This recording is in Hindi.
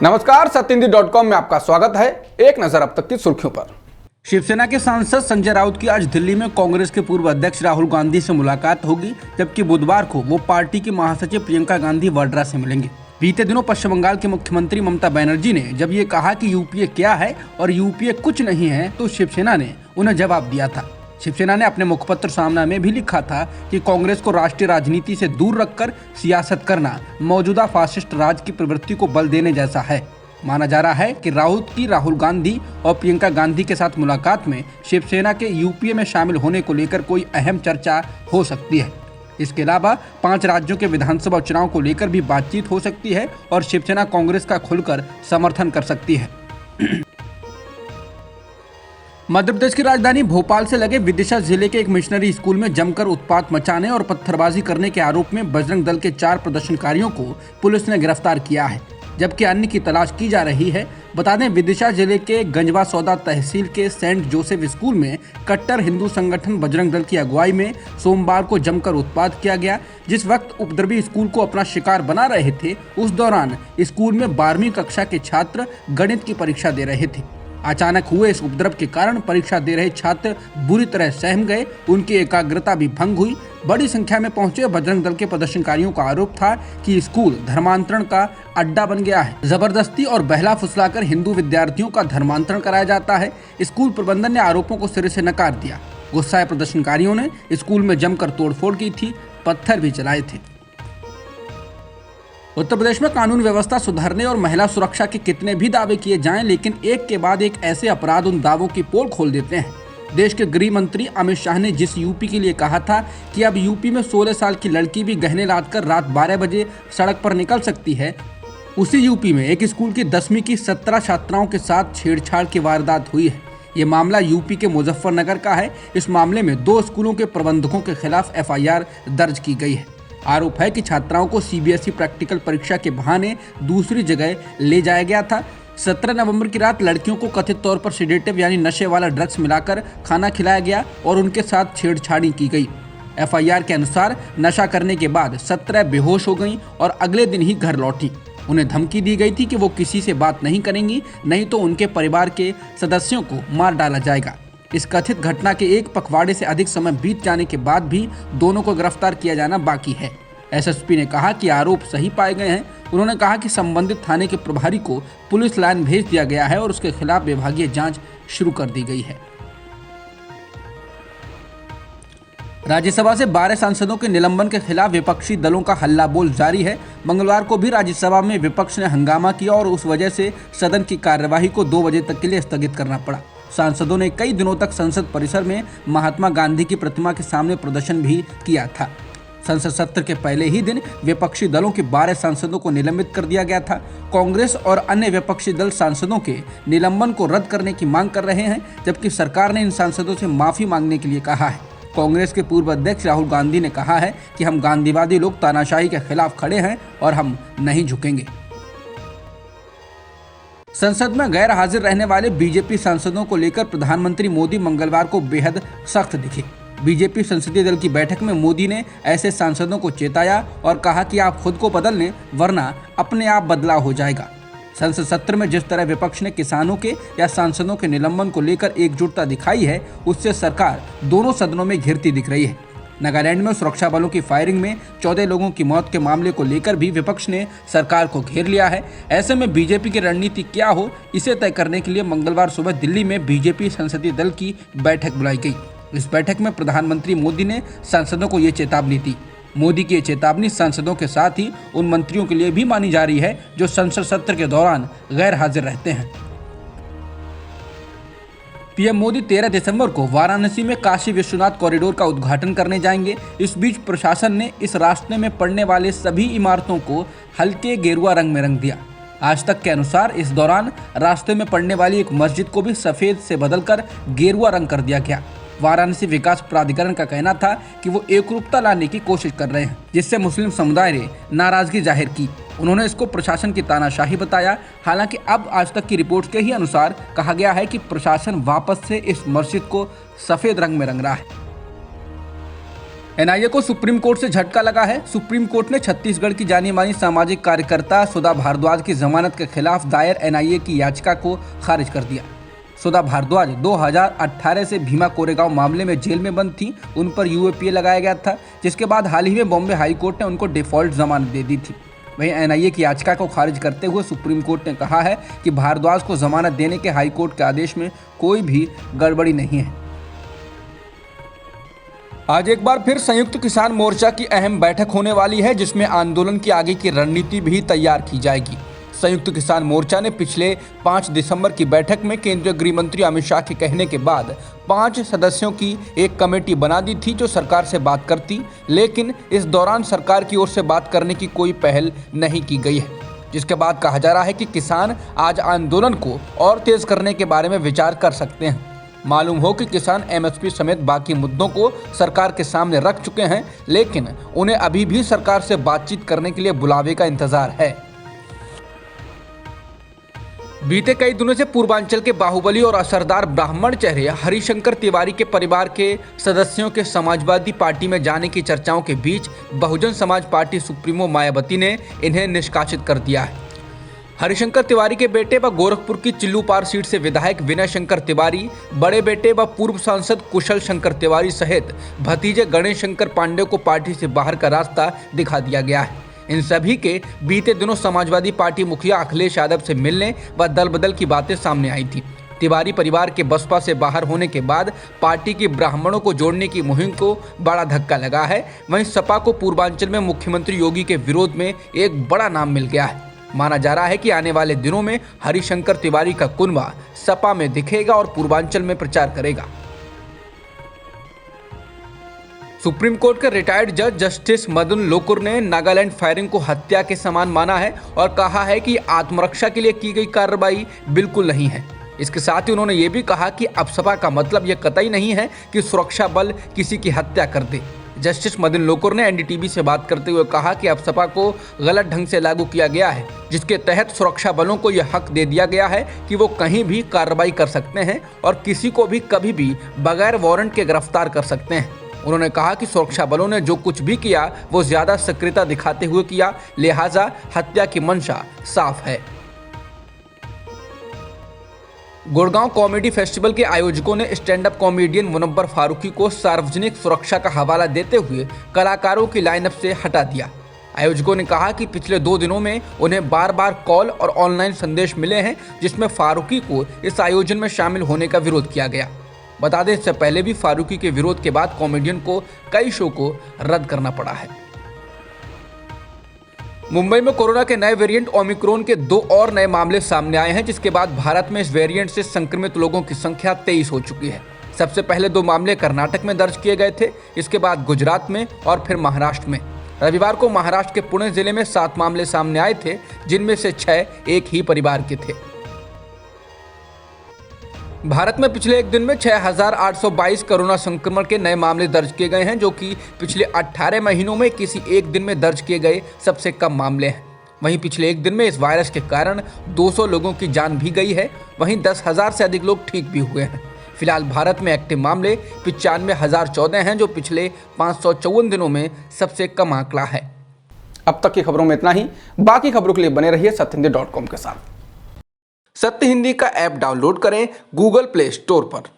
नमस्कार, सत्यहिंदी.com में आपका स्वागत है। एक नजर अब तक की सुर्खियों पर। शिवसेना के सांसद संजय राउत की आज दिल्ली में कांग्रेस के पूर्व अध्यक्ष राहुल गांधी से मुलाकात होगी, जबकि बुधवार को वो पार्टी की महासचिव प्रियंका गांधी वाड्रा से मिलेंगे। बीते दिनों पश्चिम बंगाल की मुख्यमंत्री ममता बनर्जी ने जब ये कहा कि यूपीए क्या है और यूपीए कुछ नहीं है, तो शिवसेना ने उन्हें जवाब दिया था। शिवसेना ने अपने मुखपत्र सामना में भी लिखा था कि कांग्रेस को राष्ट्रीय राजनीति से दूर रखकर सियासत करना मौजूदा फासिस्ट राज की प्रवृत्ति को बल देने जैसा है। माना जा रहा है कि राउत की राहुल गांधी और प्रियंका गांधी के साथ मुलाकात में शिवसेना के यूपीए में शामिल होने को लेकर कोई अहम चर्चा हो सकती है। इसके अलावा 5 राज्यों के विधानसभा चुनाव को लेकर भी बातचीत हो सकती है और शिवसेना कांग्रेस का खुलकर समर्थन कर सकती है। मध्य प्रदेश की राजधानी भोपाल से लगे विदिशा जिले के एक मिशनरी स्कूल में जमकर उत्पात मचाने और पत्थरबाजी करने के आरोप में बजरंग दल के 4 प्रदर्शनकारियों को पुलिस ने गिरफ्तार किया है, जबकि अन्य की तलाश की जा रही है। बता दें, विदिशा जिले के गंजवा सौदा तहसील के सेंट जोसेफ स्कूल में कट्टर हिंदू संगठन बजरंग दल की अगुवाई में सोमवार को जमकर उत्पात किया गया। जिस वक्त उपद्रवी स्कूल को अपना शिकार बना रहे थे, उस दौरान स्कूल में 12वीं कक्षा के छात्र गणित की परीक्षा दे रहे थे। अचानक हुए इस उपद्रव के कारण परीक्षा दे रहे छात्र बुरी तरह सहम गए, उनकी एकाग्रता भी भंग हुई। बड़ी संख्या में पहुंचे बजरंग दल के प्रदर्शनकारियों का आरोप था कि स्कूल धर्मांतरण का अड्डा बन गया है। जबरदस्ती और बहला फुसलाकर हिंदू विद्यार्थियों का धर्मांतरण कराया जाता है। स्कूल प्रबंधन ने आरोपों को सिरे से नकार दिया। गुस्साए प्रदर्शनकारियों ने स्कूल में जमकर तोड़फोड़ की थी, पत्थर भी चलाए थे। उत्तर प्रदेश में कानून व्यवस्था सुधारने और महिला सुरक्षा के कितने भी दावे किए जाएं, लेकिन एक के बाद एक ऐसे अपराध उन दावों की पोल खोल देते हैं। देश के गृह मंत्री अमित शाह ने जिस यूपी के लिए कहा था कि अब यूपी में 16 साल की लड़की भी गहने लादकर रात 12 बजे सड़क पर निकल सकती है, उसी यूपी में एक स्कूल की 10वीं की 17 छात्राओं के साथ छेड़छाड़ की वारदात हुई है। ये मामला यूपी के मुजफ्फरनगर का है। इस मामले में 2 स्कूलों के प्रबंधकों के खिलाफ FIR दर्ज की गई है। आरोप है कि छात्राओं को CBSE प्रैक्टिकल परीक्षा के बहाने दूसरी जगह ले जाया गया था। 17 नवंबर की रात लड़कियों को कथित तौर पर सेडेटिव यानी नशे वाला ड्रग्स मिलाकर खाना खिलाया गया और उनके साथ छेड़छाड़ी की गई। FIR के अनुसार नशा करने के बाद 17 बेहोश हो गईं और अगले दिन ही घर लौटी। उन्हें धमकी दी गई थी कि वो किसी से बात नहीं करेंगी, नहीं तो उनके परिवार के सदस्यों को मार डाला जाएगा। इस कथित घटना के एक पखवाड़े से अधिक समय बीत जाने के बाद भी दोनों को गिरफ्तार किया जाना बाकी है। SSP ने कहा कि आरोप सही पाए गए हैं। उन्होंने कहा कि संबंधित थाने के प्रभारी को पुलिस लाइन भेज दिया गया है और उसके खिलाफ विभागीय जांच शुरू कर दी गई है। राज्यसभा से 12 सांसदों के निलंबन के खिलाफ विपक्षी दलों का हल्ला बोल जारी है। मंगलवार को भी राज्यसभा में विपक्ष ने हंगामा किया और उस वजह से सदन की कार्यवाही को 2 बजे तक के लिए स्थगित करना पड़ा। सांसदों ने कई दिनों तक संसद परिसर में महात्मा गांधी की प्रतिमा के सामने प्रदर्शन भी किया था। संसद सत्र के पहले ही दिन विपक्षी दलों के 12 सांसदों को निलंबित कर दिया गया था। कांग्रेस और अन्य विपक्षी दल सांसदों के निलंबन को रद्द करने की मांग कर रहे हैं, जबकि सरकार ने इन सांसदों से माफी मांगने के लिए कहा है। कांग्रेस के पूर्व अध्यक्ष राहुल गांधी ने कहा है कि हम गांधीवादी लोग तानाशाही के खिलाफ खड़े हैं और हम नहीं झुकेंगे। संसद में गैर हाजिर रहने वाले बीजेपी सांसदों को लेकर प्रधानमंत्री मोदी मंगलवार को बेहद सख्त दिखे। बीजेपी संसदीय दल की बैठक में मोदी ने ऐसे सांसदों को चेताया और कहा कि आप खुद को बदल लें, वरना अपने आप बदलाव हो जाएगा। संसद सत्र में जिस तरह विपक्ष ने किसानों के या सांसदों के निलंबन को लेकर एकजुटता दिखाई है, उससे सरकार दोनों सदनों में घिरती दिख रही है। नागालैंड में सुरक्षा बलों की फायरिंग में 14 लोगों की मौत के मामले को लेकर भी विपक्ष ने सरकार को घेर लिया है। ऐसे में बीजेपी की रणनीति क्या हो, इसे तय करने के लिए मंगलवार सुबह दिल्ली में बीजेपी संसदीय दल की बैठक बुलाई गई। इस बैठक में प्रधानमंत्री मोदी ने सांसदों को ये चेतावनी दी। मोदी की ये चेतावनी सांसदों के साथ ही उन मंत्रियों के लिए भी मानी जा रही है जो संसद सत्र के दौरान गैर हाजिर रहते हैं। पीएम मोदी 13 दिसंबर को वाराणसी में काशी विश्वनाथ कॉरिडोर का उद्घाटन करने जाएंगे। इस बीच प्रशासन ने इस रास्ते में पड़ने वाले सभी इमारतों को हल्के गेरुआ रंग में रंग दिया। आज तक के अनुसार इस दौरान रास्ते में पड़ने वाली एक मस्जिद को भी सफेद से बदलकर गेरुआ रंग कर दिया गया। वाराणसी विकास प्राधिकरण का कहना था कि वो एकरूपता लाने की कोशिश कर रहे हैं, जिससे मुस्लिम समुदाय ने नाराजगी जाहिर की। उन्होंने इसको प्रशासन की तानाशाही बताया। हालांकि अब आज तक की रिपोर्ट के ही अनुसार कहा गया है कि प्रशासन वापस से इस मस्जिद को सफेद रंग में रंग रहा है। एनआईए को सुप्रीम कोर्ट से झटका लगा है। सुप्रीम कोर्ट ने छत्तीसगढ़ की जानी मानी सामाजिक कार्यकर्ता सुधा भारद्वाज की जमानत के खिलाफ दायर एनआईए की याचिका को खारिज कर दिया। सुधा भारद्वाज 2018 से भीमा कोरेगांव मामले में जेल में बंद थी। उन पर यूएपीए लगाया गया था, जिसके बाद हाल ही में बॉम्बे हाई कोर्ट ने उनको डिफॉल्ट जमानत दे दी थी। वहीं एनआईए की याचिका को खारिज करते हुए सुप्रीम कोर्ट ने कहा है कि भारद्वाज को जमानत देने के हाई कोर्ट के आदेश में कोई भी गड़बड़ी नहीं है। आज एक बार फिर संयुक्त किसान मोर्चा की अहम बैठक होने वाली है, जिसमें आंदोलन की आगे की रणनीति भी तैयार की जाएगी। संयुक्त किसान मोर्चा ने पिछले 5 दिसंबर की बैठक में केंद्रीय गृह मंत्री अमित शाह के कहने के बाद 5 सदस्यों की एक कमेटी बना दी थी जो सरकार से बात करती, लेकिन इस दौरान सरकार की ओर से बात करने की कोई पहल नहीं की गई है, जिसके बाद कहा जा रहा है कि किसान आज आंदोलन को और तेज करने के बारे में विचार कर सकते हैं। मालूम हो कि किसान एमएसपी समेत बाकी मुद्दों को सरकार के सामने रख चुके हैं, लेकिन उन्हें अभी भी सरकार से बातचीत करने के लिए बुलावे का इंतजार है। बीते कई दिनों से पूर्वांचल के बाहुबली और असरदार ब्राह्मण चेहरे हरिशंकर तिवारी के परिवार के सदस्यों के समाजवादी पार्टी में जाने की चर्चाओं के बीच बहुजन समाज पार्टी सुप्रीमो मायावती ने इन्हें निष्कासित कर दिया है। हरिशंकर तिवारी के बेटे व गोरखपुर की चिल्लूपार सीट से विधायक विनय शंकर तिवारी, बड़े बेटे व पूर्व सांसद कुशल शंकर तिवारी सहित भतीजे गणेश शंकर पांडे को पार्टी से बाहर का रास्ता दिखा दिया गया है। इन सभी के बीते दिनों समाजवादी पार्टी मुखिया अखिलेश यादव से मिलने व दल बदल की बातें सामने आई थी। तिवारी परिवार के बसपा से बाहर होने के बाद पार्टी की ब्राह्मणों को जोड़ने की मुहिम को बड़ा धक्का लगा है। वहीं सपा को पूर्वांचल में मुख्यमंत्री योगी के विरोध में एक बड़ा नाम मिल गया है। माना जा रहा है कि आने वाले दिनों में हरिशंकर तिवारी का कुनबा सपा में दिखेगा और पूर्वांचल में प्रचार करेगा। सुप्रीम कोर्ट के रिटायर्ड जज जस्टिस मदन लोकुर ने नागालैंड फायरिंग को हत्या के समान माना है और कहा है कि आत्मरक्षा के लिए की गई कार्रवाई बिल्कुल नहीं है। इसके साथ ही उन्होंने ये भी कहा कि अपसपा का मतलब यह कतई नहीं है कि सुरक्षा बल किसी की हत्या कर दे। जस्टिस मदन लोकुर ने एनडीटीवी से बात करते हुए कहा कि अपसपा को गलत ढंग से लागू किया गया है, जिसके तहत सुरक्षा बलों को यह हक दे दिया गया है कि वो कहीं भी कार्रवाई कर सकते हैं और किसी को भी कभी भी बगैर वारंट के गिरफ्तार कर सकते हैं। उन्होंने कहा कि सुरक्षा बलों ने जो कुछ भी किया वो ज्यादा सक्रियता दिखाते हुए किया, लिहाजा हत्या की मंशा साफ है। गुड़गांव कॉमेडी फेस्टिवल के आयोजकों ने stand up comedian Munawar Faruqui को सार्वजनिक सुरक्षा का हवाला देते हुए कलाकारों की लाइनअप से हटा दिया। आयोजकों ने कहा कि पिछले 2 दिनों में उन्हें बार बार कॉल और ऑनलाइन संदेश मिले हैं, जिसमें फारूकी को इस आयोजन में शामिल होने का विरोध किया गया। बता दें, इससे पहले भी फारूकी के विरोध के बाद कॉमेडियन को कई शो को रद्द करना पड़ा है। मुंबई में कोरोना के नए वेरिएंट ओमिक्रॉन के 2 और नए मामले सामने आए हैं, जिसके बाद भारत में इस वेरिएंट से संक्रमित लोगों की संख्या 23 हो चुकी है। सबसे पहले 2 मामले कर्नाटक में दर्ज किए गए थे, इसके बाद गुजरात में और फिर महाराष्ट्र में। रविवार को महाराष्ट्र के पुणे जिले में 7 मामले सामने आए थे, जिनमें से 6 एक ही परिवार के थे। भारत में पिछले एक दिन में 6,822 कोरोना संक्रमण के नए मामले दर्ज किए गए हैं, जो कि पिछले 18 महीनों में किसी एक दिन में दर्ज किए गए सबसे कम मामले हैं। वहीं पिछले एक दिन में इस वायरस के कारण 200 लोगों की जान भी गई है। वहीं 10,000 से अधिक लोग ठीक भी हुए हैं। फिलहाल भारत में एक्टिव मामले 95,014 हैं, जो पिछले 554 दिनों में सबसे कम आंकड़ा है। अब तक की खबरों में इतना ही। बाकी खबरों के लिए बने रहिए सत्यहिंदी.com के साथ। सत्य हिंदी का ऐप डाउनलोड करें गूगल प्ले स्टोर पर।